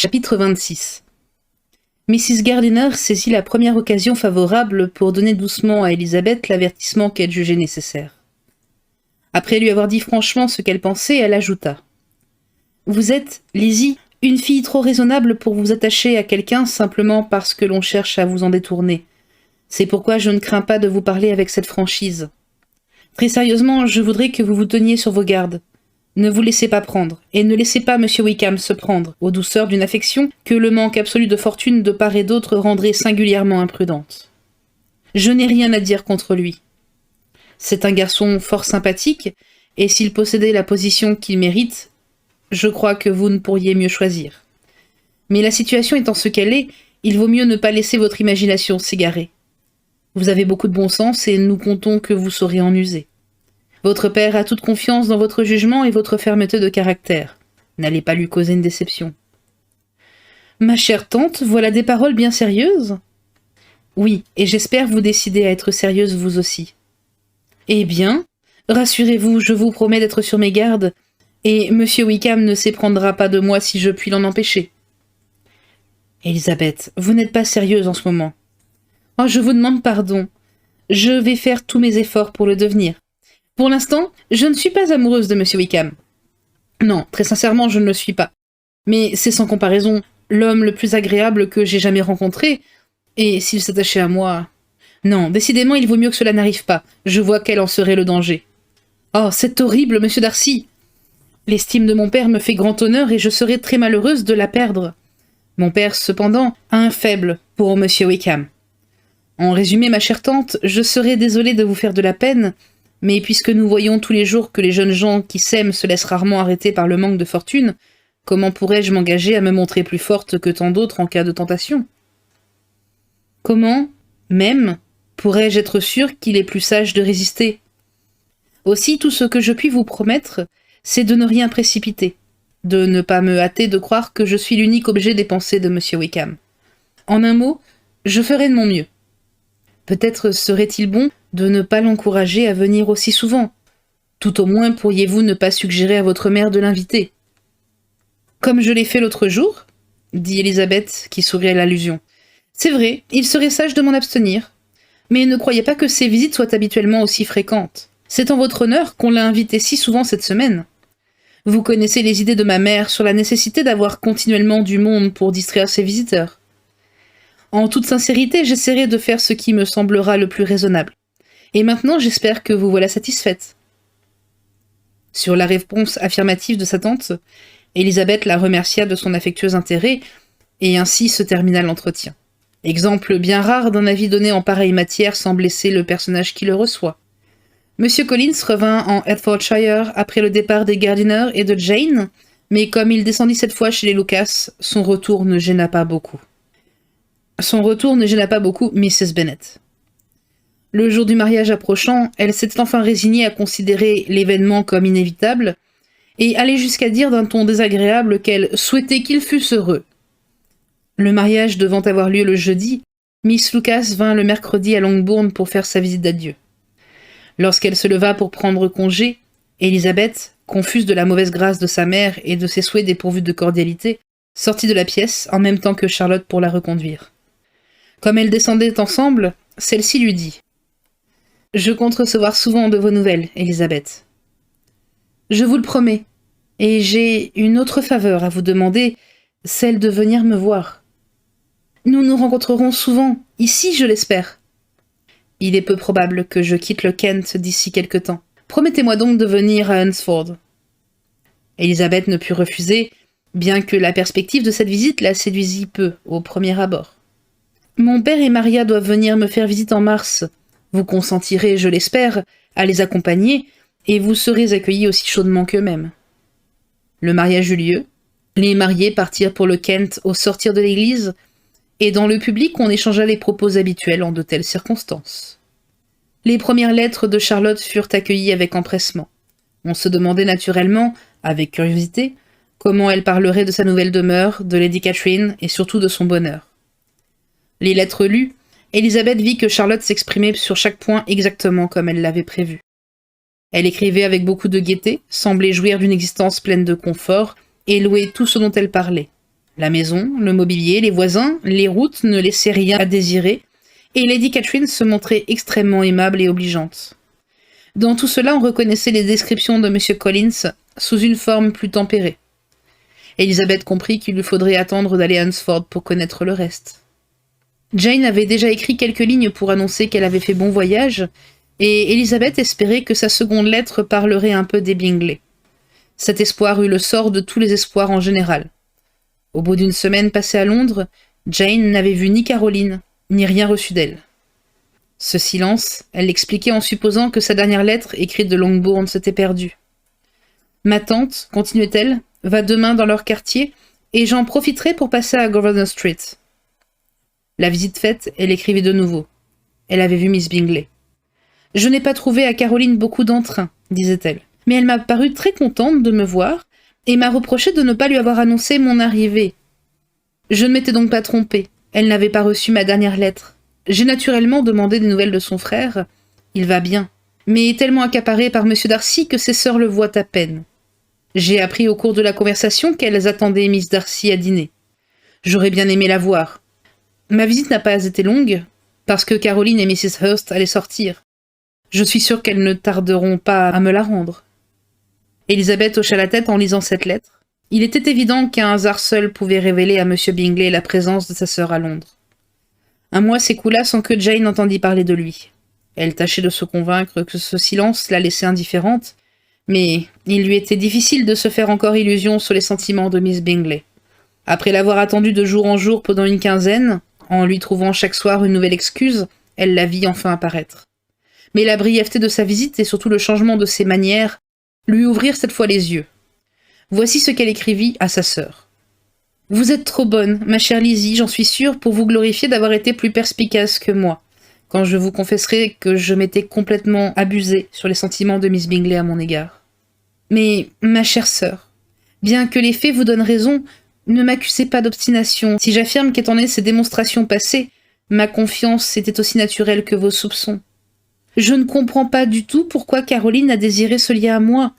Chapitre 26. Mrs. Gardiner saisit la première occasion favorable pour donner doucement à Elizabeth l'avertissement qu'elle jugeait nécessaire. Après lui avoir dit franchement ce qu'elle pensait, elle ajouta « Vous êtes, Lizzie, une fille trop raisonnable pour vous attacher à quelqu'un simplement parce que l'on cherche à vous en détourner. C'est pourquoi je ne crains pas de vous parler avec cette franchise. Très sérieusement, je voudrais que vous vous teniez sur vos gardes. Ne vous laissez pas prendre, et ne laissez pas M. Wickham se prendre aux douceurs d'une affection que le manque absolu de fortune de part et d'autre rendrait singulièrement imprudente. Je n'ai rien à dire contre lui. C'est un garçon fort sympathique, et s'il possédait la position qu'il mérite, je crois que vous ne pourriez mieux choisir. Mais la situation étant ce qu'elle est, il vaut mieux ne pas laisser votre imagination s'égarer. Vous avez beaucoup de bon sens, et nous comptons que vous saurez en user. Votre père a toute confiance dans votre jugement et votre fermeté de caractère. N'allez pas lui causer une déception. Ma chère tante, voilà des paroles bien sérieuses. Oui, et j'espère vous décider à être sérieuse vous aussi. Eh bien, rassurez-vous, je vous promets d'être sur mes gardes, et M. Wickham ne s'éprendra pas de moi si je puis l'en empêcher. Elisabeth, vous n'êtes pas sérieuse en ce moment. Oh, je vous demande pardon. Je vais faire tous mes efforts pour le devenir. Pour l'instant, je ne suis pas amoureuse de M. Wickham. Non, très sincèrement, je ne le suis pas. Mais c'est sans comparaison l'homme le plus agréable que j'ai jamais rencontré, et s'il s'attachait à moi... Non, décidément, il vaut mieux que cela n'arrive pas. Je vois quel en serait le danger. Oh, c'est horrible, monsieur Darcy. L'estime de mon père me fait grand honneur et je serais très malheureuse de la perdre. Mon père, cependant, a un faible pour M. Wickham. En résumé, ma chère tante, je serais désolée de vous faire de la peine, mais puisque nous voyons tous les jours que les jeunes gens qui s'aiment se laissent rarement arrêter par le manque de fortune, comment pourrais-je m'engager à me montrer plus forte que tant d'autres en cas de tentation? Comment, même, pourrais-je être sûre qu'il est plus sage de résister? Aussi, tout ce que je puis vous promettre, c'est de ne rien précipiter, de ne pas me hâter de croire que je suis l'unique objet des pensées de M. Wickham. En un mot, je ferai de mon mieux. Peut-être serait-il bon de ne pas l'encourager à venir aussi souvent. Tout au moins pourriez-vous ne pas suggérer à votre mère de l'inviter. Comme je l'ai fait l'autre jour, dit Elisabeth, qui sourit à l'allusion. C'est vrai, il serait sage de m'en abstenir. Mais ne croyez pas que ces visites soient habituellement aussi fréquentes. C'est en votre honneur qu'on l'a invité si souvent cette semaine. Vous connaissez les idées de ma mère sur la nécessité d'avoir continuellement du monde pour distraire ses visiteurs. En toute sincérité, j'essaierai de faire ce qui me semblera le plus raisonnable. Et maintenant, j'espère que vous voilà satisfaite. Sur la réponse affirmative de sa tante, Elisabeth la remercia de son affectueux intérêt, et ainsi se termina l'entretien. Exemple bien rare d'un avis donné en pareille matière sans blesser le personnage qui le reçoit. Monsieur Collins revint en Hertfordshire après le départ des Gardiner et de Jane, mais comme il descendit cette fois chez les Lucas, son retour ne gêna pas beaucoup. Mrs. Bennet. Le jour du mariage approchant, elle s'était enfin résignée à considérer l'événement comme inévitable, et allait jusqu'à dire d'un ton désagréable qu'elle souhaitait qu'ils fussent heureux. Le mariage devant avoir lieu le jeudi, Miss Lucas vint le mercredi à Longbourn pour faire sa visite d'adieu. Lorsqu'elle se leva pour prendre congé, Elisabeth, confuse de la mauvaise grâce de sa mère et de ses souhaits dépourvus de cordialité, sortit de la pièce en même temps que Charlotte pour la reconduire. Comme elles descendaient ensemble, celle-ci lui dit « Je compte recevoir souvent de vos nouvelles, Elisabeth. Je vous le promets, et j'ai une autre faveur à vous demander, celle de venir me voir. Nous nous rencontrerons souvent, ici je l'espère. Il est peu probable que je quitte le Kent d'ici quelque temps. Promettez-moi donc de venir à Hunsford. » Elisabeth ne put refuser, bien que la perspective de cette visite la séduisit peu au premier abord. « Mon père et Maria doivent venir me faire visite en mars. Vous consentirez, je l'espère, à les accompagner, et vous serez accueillis aussi chaudement qu'eux-mêmes. » Le mariage eut lieu. Les mariés partirent pour le Kent au sortir de l'église, et dans le public on échangea les propos habituels en de telles circonstances. Les premières lettres de Charlotte furent accueillies avec empressement. On se demandait naturellement, avec curiosité, comment elle parlerait de sa nouvelle demeure, de Lady Catherine et surtout de son bonheur. Les lettres lues, Elisabeth vit que Charlotte s'exprimait sur chaque point exactement comme elle l'avait prévu. Elle écrivait avec beaucoup de gaieté, semblait jouir d'une existence pleine de confort et louait tout ce dont elle parlait. La maison, le mobilier, les voisins, les routes ne laissaient rien à désirer, et Lady Catherine se montrait extrêmement aimable et obligeante. Dans tout cela, on reconnaissait les descriptions de M. Collins sous une forme plus tempérée. Elizabeth comprit qu'il lui faudrait attendre d'aller à Hunsford pour connaître le reste. Jane avait déjà écrit quelques lignes pour annoncer qu'elle avait fait bon voyage, et Elizabeth espérait que sa seconde lettre parlerait un peu des Bingley. Cet espoir eut le sort de tous les espoirs en général. Au bout d'une semaine passée à Londres, Jane n'avait vu ni Caroline, ni rien reçu d'elle. Ce silence, elle l'expliquait en supposant que sa dernière lettre, écrite de Longbourn, s'était perdue. « Ma tante, continuait-elle, va demain dans leur quartier, et j'en profiterai pour passer à Grosvenor Street. » La visite faite, elle écrivait de nouveau. Elle avait vu Miss Bingley. « Je n'ai pas trouvé à Caroline beaucoup d'entrain, disait-elle, mais elle m'a paru très contente de me voir, et m'a reproché de ne pas lui avoir annoncé mon arrivée. Je ne m'étais donc pas trompée, elle n'avait pas reçu ma dernière lettre. J'ai naturellement demandé des nouvelles de son frère. Il va bien, mais tellement accaparé par M. Darcy que ses sœurs le voient à peine. J'ai appris au cours de la conversation qu'elles attendaient Miss Darcy à dîner. J'aurais bien aimé la voir. Ma visite n'a pas été longue, parce que Caroline et Mrs. Hurst allaient sortir. Je suis sûre qu'elles ne tarderont pas à me la rendre. » Elizabeth hocha la tête en lisant cette lettre. Il était évident qu'un hasard seul pouvait révéler à M. Bingley la présence de sa sœur à Londres. Un mois s'écoula sans que Jane entendît parler de lui. Elle tâchait de se convaincre que ce silence la laissait indifférente, mais il lui était difficile de se faire encore illusion sur les sentiments de Miss Bingley. Après l'avoir attendue de jour en jour pendant une quinzaine, en lui trouvant chaque soir une nouvelle excuse, elle la vit enfin apparaître. Mais la brièveté de sa visite et surtout le changement de ses manières lui ouvrirent cette fois les yeux. Voici ce qu'elle écrivit à sa sœur. « Vous êtes trop bonne, ma chère Lizzie, j'en suis sûre, pour vous glorifier d'avoir été plus perspicace que moi, quand je vous confesserai que je m'étais complètement abusée sur les sentiments de Miss Bingley à mon égard. Mais, ma chère sœur, bien que les faits vous donnent raison, ne m'accusez pas d'obstination si j'affirme qu'étant donné ces démonstrations passées, ma confiance était aussi naturelle que vos soupçons. Je ne comprends pas du tout pourquoi Caroline a désiré se lier à moi,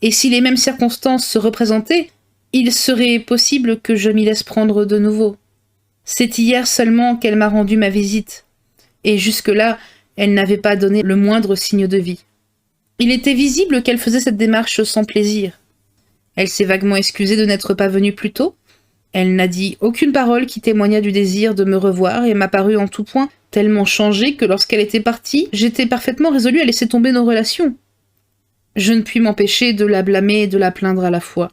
et si les mêmes circonstances se représentaient, il serait possible que je m'y laisse prendre de nouveau. C'est hier seulement qu'elle m'a rendu ma visite, et jusque-là, elle n'avait pas donné le moindre signe de vie. Il était visible qu'elle faisait cette démarche sans plaisir. Elle s'est vaguement excusée de n'être pas venue plus tôt. Elle n'a dit aucune parole qui témoignât du désir de me revoir et m'a paru en tout point tellement changée que lorsqu'elle était partie, j'étais parfaitement résolue à laisser tomber nos relations. Je ne puis m'empêcher de la blâmer et de la plaindre à la fois.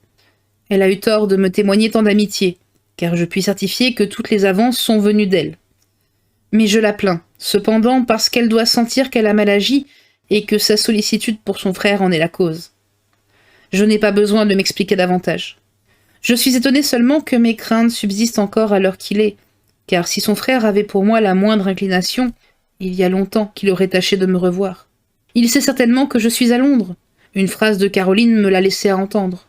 Elle a eu tort de me témoigner tant d'amitié, car je puis certifier que toutes les avances sont venues d'elle. Mais je la plains, cependant, parce qu'elle doit sentir qu'elle a mal agi et que sa sollicitude pour son frère en est la cause. Je n'ai pas besoin de m'expliquer davantage. Je suis étonnée seulement que mes craintes subsistent encore à l'heure qu'il est, car si son frère avait pour moi la moindre inclination, il y a longtemps qu'il aurait tâché de me revoir. Il sait certainement que je suis à Londres. Une phrase de Caroline me l'a laissé à entendre.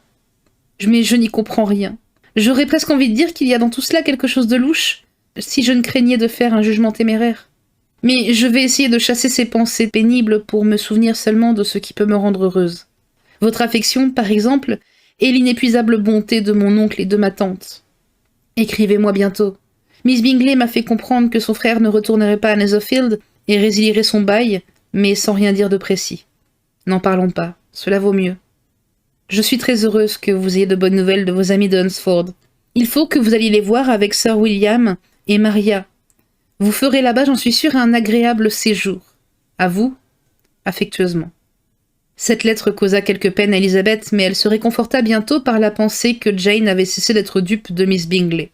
Mais je n'y comprends rien. J'aurais presque envie de dire qu'il y a dans tout cela quelque chose de louche, si je ne craignais de faire un jugement téméraire. Mais je vais essayer de chasser ces pensées pénibles pour me souvenir seulement de ce qui peut me rendre heureuse. Votre affection, par exemple, et l'inépuisable bonté de mon oncle et de ma tante. Écrivez-moi bientôt. Miss Bingley m'a fait comprendre que son frère ne retournerait pas à Netherfield et résilierait son bail, mais sans rien dire de précis. N'en parlons pas, cela vaut mieux. Je suis très heureuse que vous ayez de bonnes nouvelles de vos amis de Hunsford. Il faut que vous alliez les voir avec Sir William et Maria. Vous ferez là-bas, j'en suis sûre, un agréable séjour. À vous, affectueusement. » Cette lettre causa quelque peine à Elizabeth, mais elle se réconforta bientôt par la pensée que Jane avait cessé d'être dupe de Miss Bingley.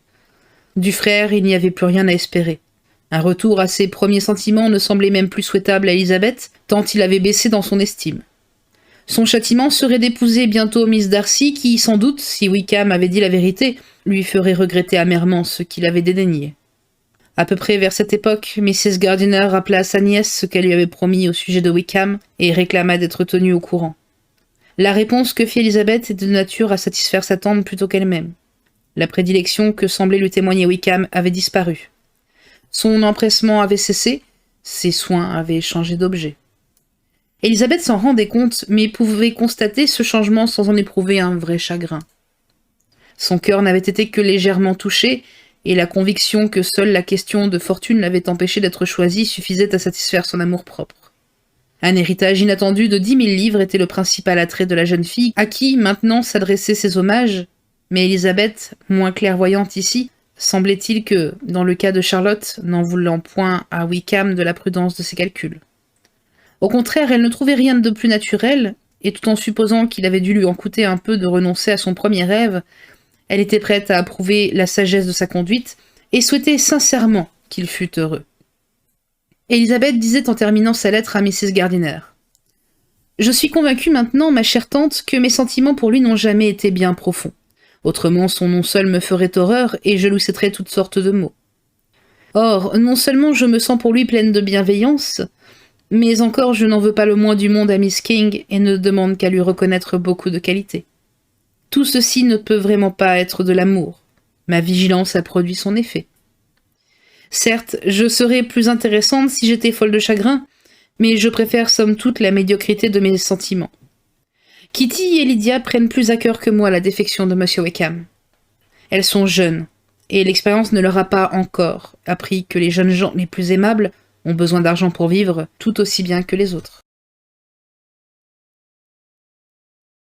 Du frère, il n'y avait plus rien à espérer. Un retour à ses premiers sentiments ne semblait même plus souhaitable à Elizabeth, tant il avait baissé dans son estime. Son châtiment serait d'épouser bientôt Miss Darcy, qui, sans doute, si Wickham avait dit la vérité, lui ferait regretter amèrement ce qu'il avait dédaigné. À peu près vers cette époque, Mrs. Gardiner rappela à sa nièce ce qu'elle lui avait promis au sujet de Wickham et réclama d'être tenue au courant. La réponse que fit Elizabeth était de nature à satisfaire sa tante plutôt qu'elle-même. La prédilection que semblait lui témoigner Wickham avait disparu. Son empressement avait cessé, ses soins avaient changé d'objet. Elizabeth s'en rendait compte, mais pouvait constater ce changement sans en éprouver un vrai chagrin. Son cœur n'avait été que légèrement touché, et la conviction que seule la question de fortune l'avait empêché d'être choisi suffisait à satisfaire son amour-propre. Un héritage inattendu de 10 000 livres était le principal attrait de la jeune fille, à qui maintenant s'adressaient ses hommages, mais Elisabeth, moins clairvoyante ici, semblait-il que, dans le cas de Charlotte, n'en voulant point à Wickham de la prudence de ses calculs. Au contraire, elle ne trouvait rien de plus naturel, et tout en supposant qu'il avait dû lui en coûter un peu de renoncer à son premier rêve, elle était prête à approuver la sagesse de sa conduite, et souhaitait sincèrement qu'il fût heureux. Elisabeth disait en terminant sa lettre à Mrs. Gardiner. « Je suis convaincue maintenant, ma chère tante, que mes sentiments pour lui n'ont jamais été bien profonds. Autrement, son nom seul me ferait horreur, et je lui céderais toutes sortes de maux. Or, non seulement je me sens pour lui pleine de bienveillance, mais encore je n'en veux pas le moins du monde à Miss King, et ne demande qu'à lui reconnaître beaucoup de qualités. Tout ceci ne peut vraiment pas être de l'amour. Ma vigilance a produit son effet. Certes, je serais plus intéressante si j'étais folle de chagrin, mais je préfère somme toute la médiocrité de mes sentiments. Kitty et Lydia prennent plus à cœur que moi la défection de M. Wickham. Elles sont jeunes, et l'expérience ne leur a pas encore appris que les jeunes gens les plus aimables ont besoin d'argent pour vivre tout aussi bien que les autres.